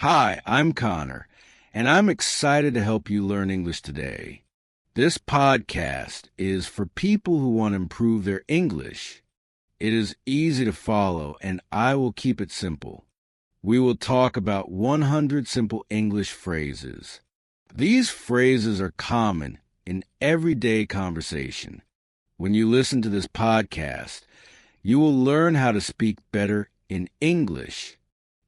Hi, I'm Connor, and I'm excited to help you learn English today. This podcast is for people who want to improve their English. It is easy to follow, and I will keep it simple. We will talk about 100 simple English phrases. These phrases are common in everyday conversation. When you listen to this podcast, you will learn how to speak better in English.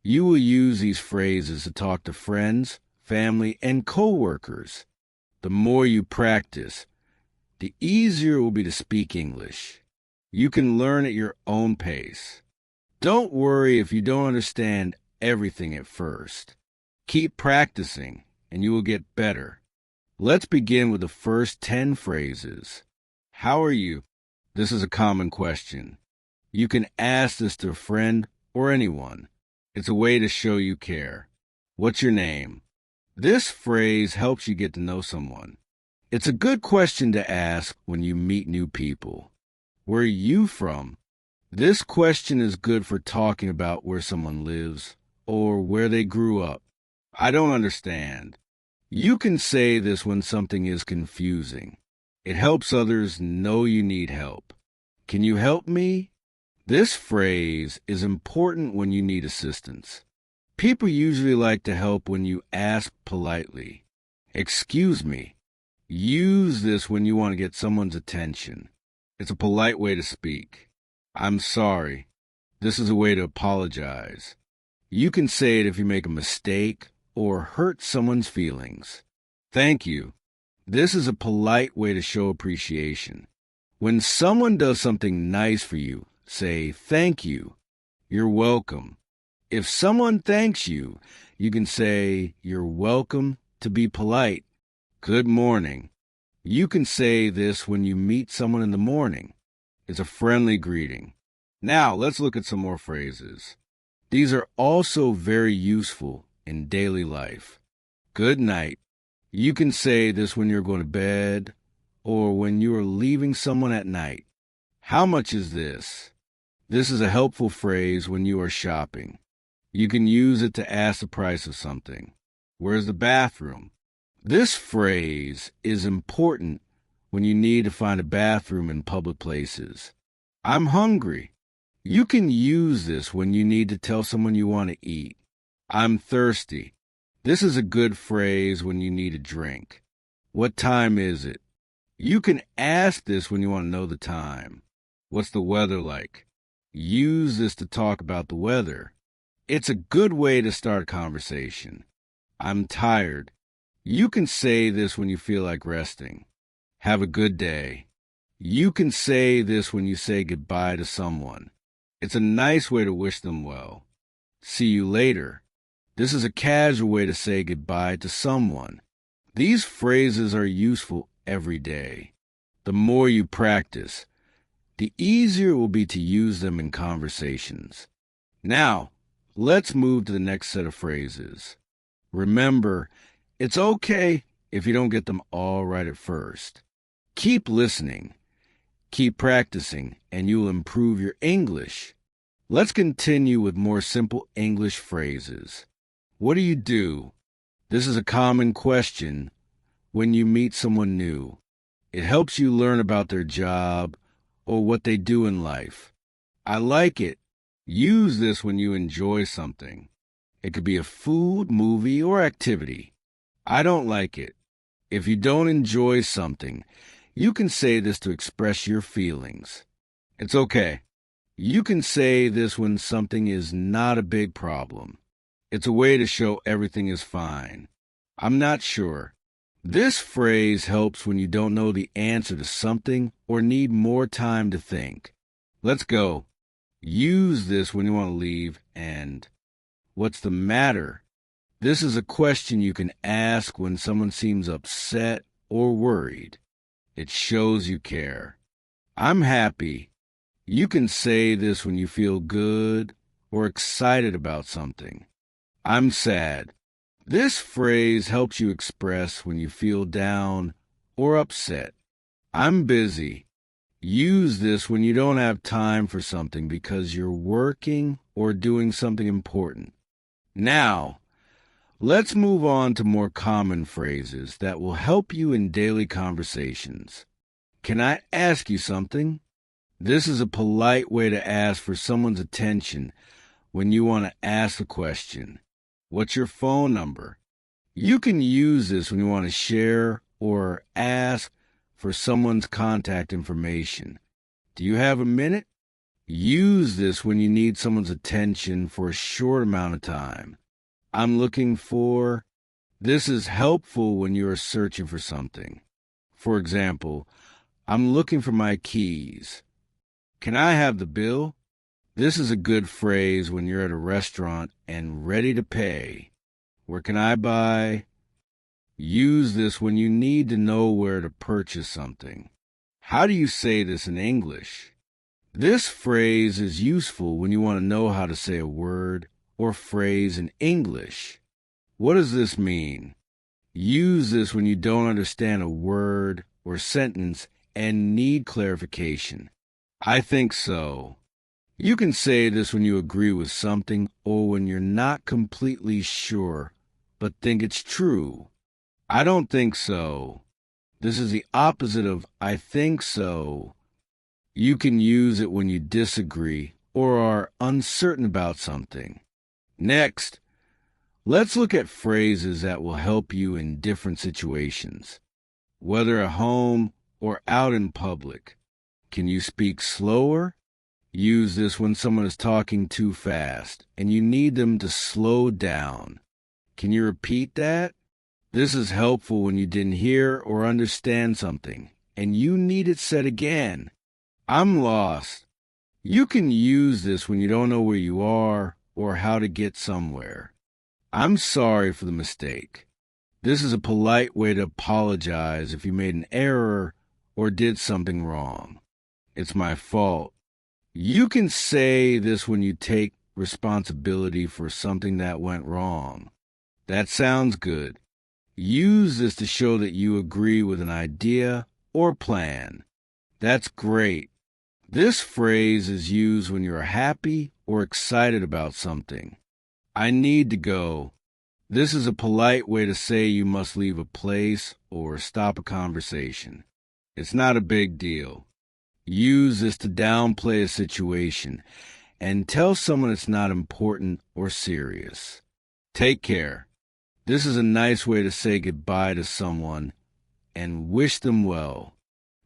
You will use these phrases to talk to friends, family, and coworkers. The more you practice, the easier it will be to speak English. You can learn at your own pace. Don't worry if you don't understand everything at first. Keep practicing, and you will get better. Let's begin with the first 10 phrases. How are you? This is a common question. You can ask this to a friend or anyone. It's a way to show you care. What's your name? This phrase helps you get to know someone. It's a good question to ask when you meet new people. Where are you from? This question is good for talking about where someone lives or where they grew up. I don't understand. You can say this when something is confusing. It helps others know you need help. Can you help me? This phrase is important when you need assistance. People usually like to help when you ask politely. Excuse me. Use this when you want to get someone's attention. It's a polite way to speak. I'm sorry. This is a way to apologize. You can say it if you make a mistake or hurt someone's feelings. Thank you. This is a polite way to show appreciation. When someone does something nice for you, say thank you. You're welcome. If someone thanks you, you can say you're welcome to be polite. Good morning. You can say this when you meet someone in the morning. It's a friendly greeting. Now, let's look at some more phrases. These are also very useful in daily life. Good night. You can say this when you're going to bed or when you are leaving someone at night. How much is this? This is a helpful phrase when you are shopping. You can use it to ask the price of something. Where's the bathroom? This phrase is important when you need to find a bathroom in public places. I'm hungry. You can use this when you need to tell someone you want to eat. I'm thirsty. This is a good phrase when you need a drink. What time is it? You can ask this when you want to know the time. What's the weather like? Use this to talk about the weather. It's a good way to start a conversation. I'm tired. You can say this when you feel like resting. Have a good day. You can say this when you say goodbye to someone. It's a nice way to wish them well. See you later. This is a casual way to say goodbye to someone. These phrases are useful every day. The more you practice, the easier it will be to use them in conversations. Now, let's move to the next set of phrases. Remember, it's okay if you don't get them all right at first. Keep listening, keep practicing, and you'll improve your English. Let's continue with more simple English phrases. What do you do? This is a common question when you meet someone new. It helps you learn about their job or what they do in life. I like it. Use this when you enjoy something. It could be a food, movie, or activity. I don't like it. If you don't enjoy something, you can say this to express your feelings. It's okay. You can say this when something is not a big problem. It's a way to show everything is fine. I'm not sure. This phrase helps when you don't know the answer to something or need more time to think. Let's go. Use this when you want to leave and what's the matter? This is a question you can ask when someone seems upset or worried. It shows you care. I'm happy. You can say this when you feel good or excited about something. I'm sad. This phrase helps you express when you feel down or upset. I'm busy. Use this when you don't have time for something because you're working or doing something important. Now, Let's move on to more common phrases that will help you in daily conversations. Can I ask you something? This is a polite way to ask for someone's attention when you want to ask a question. What's your phone number? You can use this when you want to share or ask for someone's contact information. Do you have a minute? Use this when you need someone's attention for a short amount of time. I'm looking for. This is helpful when you are searching for something. For example, I'm looking for my keys. Can I have the bill? This is a good phrase when you're at a restaurant and ready to pay. Where can I buy? Use this when you need to know where to purchase something. How do you say this in English? This phrase is useful when you want to know how to say a word or phrase in English. What does this mean? Use this when you don't understand a word or sentence and need clarification. I think so. You can say this when you agree with something or when you're not completely sure but think it's true. I don't think so. This is the opposite of I think so. You can use it when you disagree or are uncertain about something. Next, let's look at phrases that will help you in different situations, whether at home or out in public. Can you speak slower? Use this when someone is talking too fast and you need them to slow down. Can you repeat that? This is helpful when you didn't hear or understand something and you need it said again. I'm lost. You can use this when you don't know where you are or how to get somewhere. I'm sorry for the mistake. This is a polite way to apologize if you made an error or did something wrong. It's my fault. You can say this when you take responsibility for something that went wrong. That sounds good. Use this to show that you agree with an idea or plan. That's great. This phrase is used when you're happy or excited about something. I need to go. This is a polite way to say you must leave a place or stop a conversation. It's not a big deal. Use this to downplay a situation and tell someone it's not important or serious. Take care. This is a nice way to say goodbye to someone and wish them well.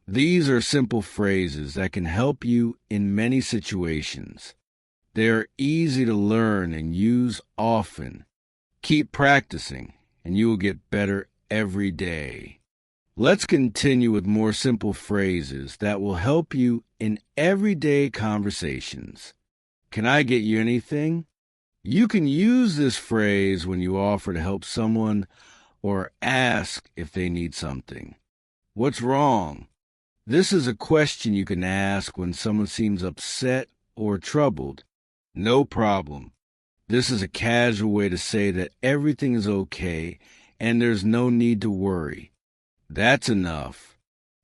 These are simple phrases that can help you in many situations. They are easy to learn and use often. Keep practicing, and you will get better every day. Let's continue with more simple phrases that will help you in everyday conversations. Can I get you anything? You can use this phrase when you offer to help someone or ask if they need something. What's wrong? This is a question you can ask when someone seems upset or troubled. No problem. This is a casual way to say that everything is okay and there's no need to worry. That's enough.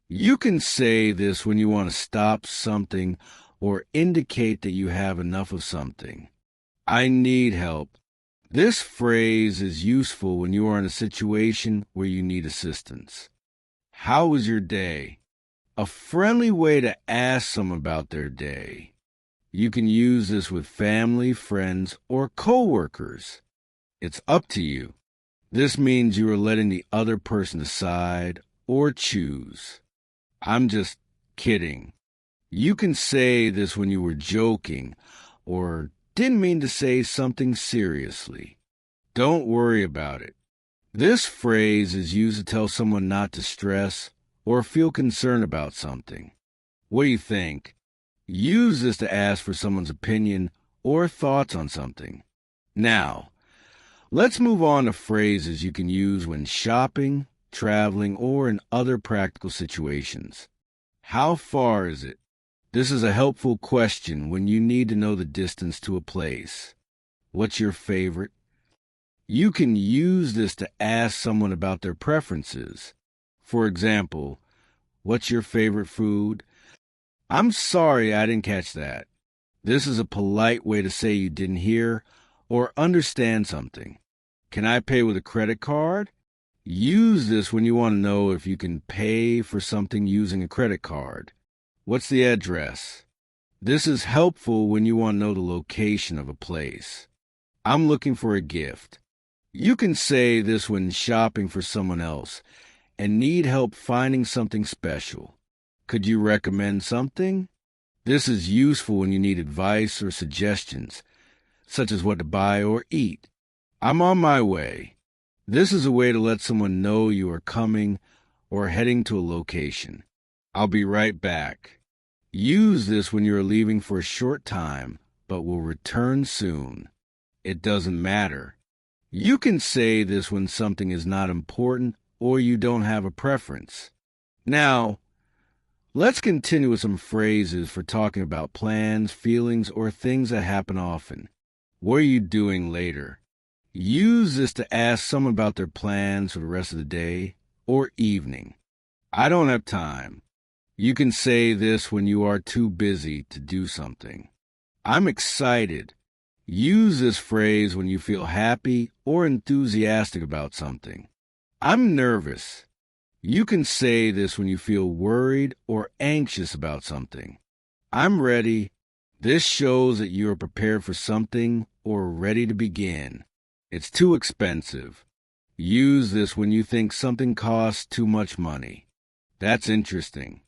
You can say this when you want to stop something or indicate that you have enough of something. I need help. This phrase is useful when you are in a situation where you need assistance. How was your day? A friendly way to ask someone about their day. You can use this with family, friends, or coworkers. It's up to you. This means you are letting the other person decide or choose. I'm just kidding. You can say this when you were joking or didn't mean to say something seriously. Don't worry about it. This phrase is used to tell someone not to stress or feel concerned about something. What do you think? Use this to ask for someone's opinion or thoughts on something. Now, let's move on to phrases you can use when shopping, traveling, or in other practical situations. How far is it? This is a helpful question when you need to know the distance to a place. What's your favorite? You can use this to ask someone about their preferences. For example, what's your favorite food? I'm sorry I didn't catch that. This is a polite way to say you didn't hear or understand something. Can I pay with a credit card? Use this when you want to know if you can pay for something using a credit card. What's the address? This is helpful when you want to know the location of a place. I'm looking for a gift. You can say this when shopping for someone else and need help finding something special. Could you recommend something? This is useful when you need advice or suggestions, such as what to buy or eat. I'm on my way. This is a way to let someone know you are coming or heading to a location. I'll be right back. Use this when you are leaving for a short time, but will return soon. It doesn't matter. You can say this when something is not important or you don't have a preference. Now, let's continue with some phrases for talking about plans, feelings, or things that happen often. What are you doing later? Use this to ask someone about their plans for the rest of the day or evening. I don't have time. You can say this when you are too busy to do something. I'm excited. Use this phrase when you feel happy or enthusiastic about something. I'm nervous. You can say this when you feel worried or anxious about something. I'm ready. This shows that you are prepared for something or ready to begin. It's too expensive. Use this when you think something costs too much money. That's interesting.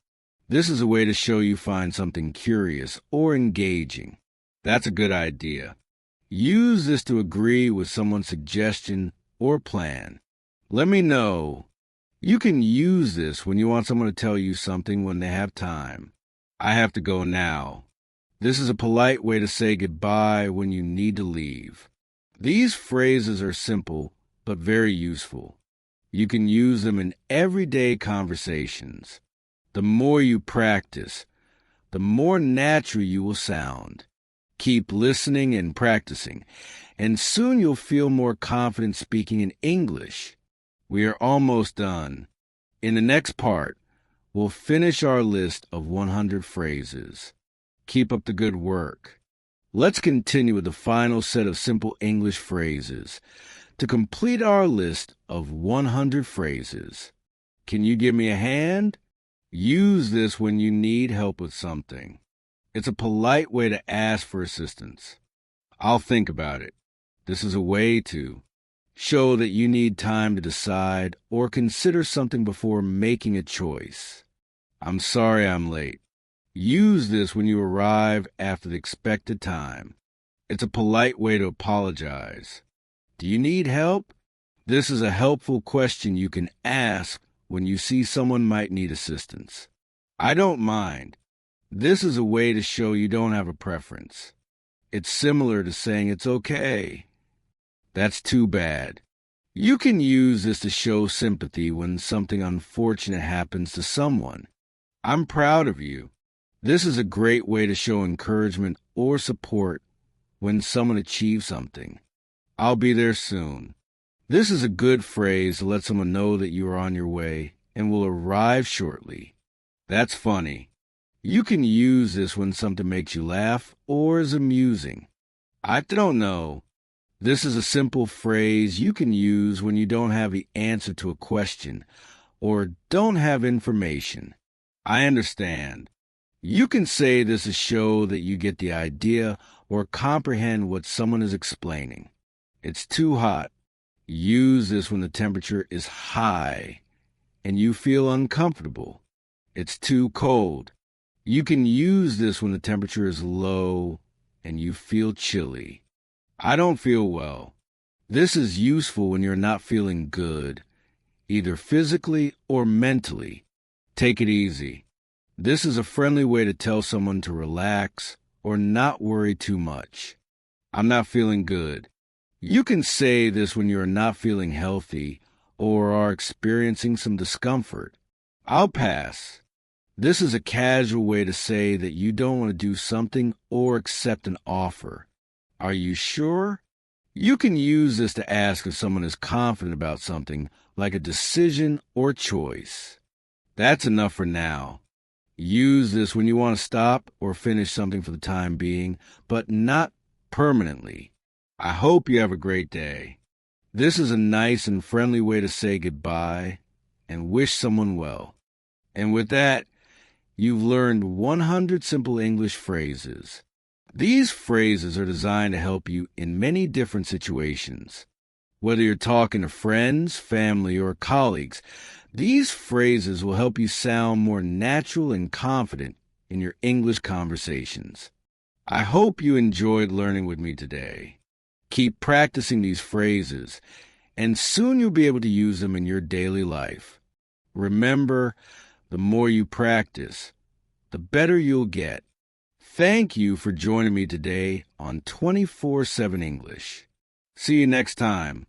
This is a way to show you find something curious or engaging. That's a good idea. Use this to agree with someone's suggestion or plan. Let me know. You can use this when you want someone to tell you something when they have time. I have to go now. This is a polite way to say goodbye when you need to leave. These phrases are simple, but very useful. You can use them in everyday conversations. The more you practice, the more natural you will sound. Keep listening and practicing, and soon you'll feel more confident speaking in English. We are almost done. In the next part, we'll finish our list of 100 phrases. Keep up the good work. Let's continue with the final set of simple English phrases to complete our list of 100 phrases. Can you give me a hand? Use this when you need help with something. It's a polite way to ask for assistance. I'll think about it. This is a way to show that you need time to decide or consider something before making a choice. I'm sorry I'm late. Use this when you arrive after the expected time. It's a polite way to apologize. Do you need help? This is a helpful question you can ask when you see someone might need assistance. I don't mind. This is a way to show you don't have a preference. It's similar to saying it's okay. That's too bad. You can use this to show sympathy when something unfortunate happens to someone. I'm proud of you. This is a great way to show encouragement or support when someone achieves something. I'll be there soon. This is a good phrase to let someone know that you are on your way and will arrive shortly. That's funny. You can use this when something makes you laugh or is amusing. I don't know. This is a simple phrase you can use when you don't have the answer to a question or don't have information. I understand. You can say this to show that you get the idea or comprehend what someone is explaining. It's too hot. Use this when the temperature is high and you feel uncomfortable. It's too cold. You can use this when the temperature is low and you feel chilly. I don't feel well. This is useful when you're not feeling good, either physically or mentally. Take it easy. This is a friendly way to tell someone to relax or not worry too much. I'm not feeling good. You can say this when you are not feeling healthy or are experiencing some discomfort. I'll pass. This is a casual way to say that you don't want to do something or accept an offer. Are you sure? You can use this to ask if someone is confident about something, like a decision or choice. That's enough for now. Use this when you want to stop or finish something for the time being, but not permanently. I hope you have a great day. This is a nice and friendly way to say goodbye and wish someone well. And with that, you've learned 100 simple English phrases. These phrases are designed to help you in many different situations. Whether you're talking to friends, family, or colleagues, these phrases will help you sound more natural and confident in your English conversations. I hope you enjoyed learning with me today. Keep practicing these phrases, and soon you'll be able to use them in your daily life. Remember, the more you practice, the better you'll get. Thank you for joining me today on 24/7 English. See you next time.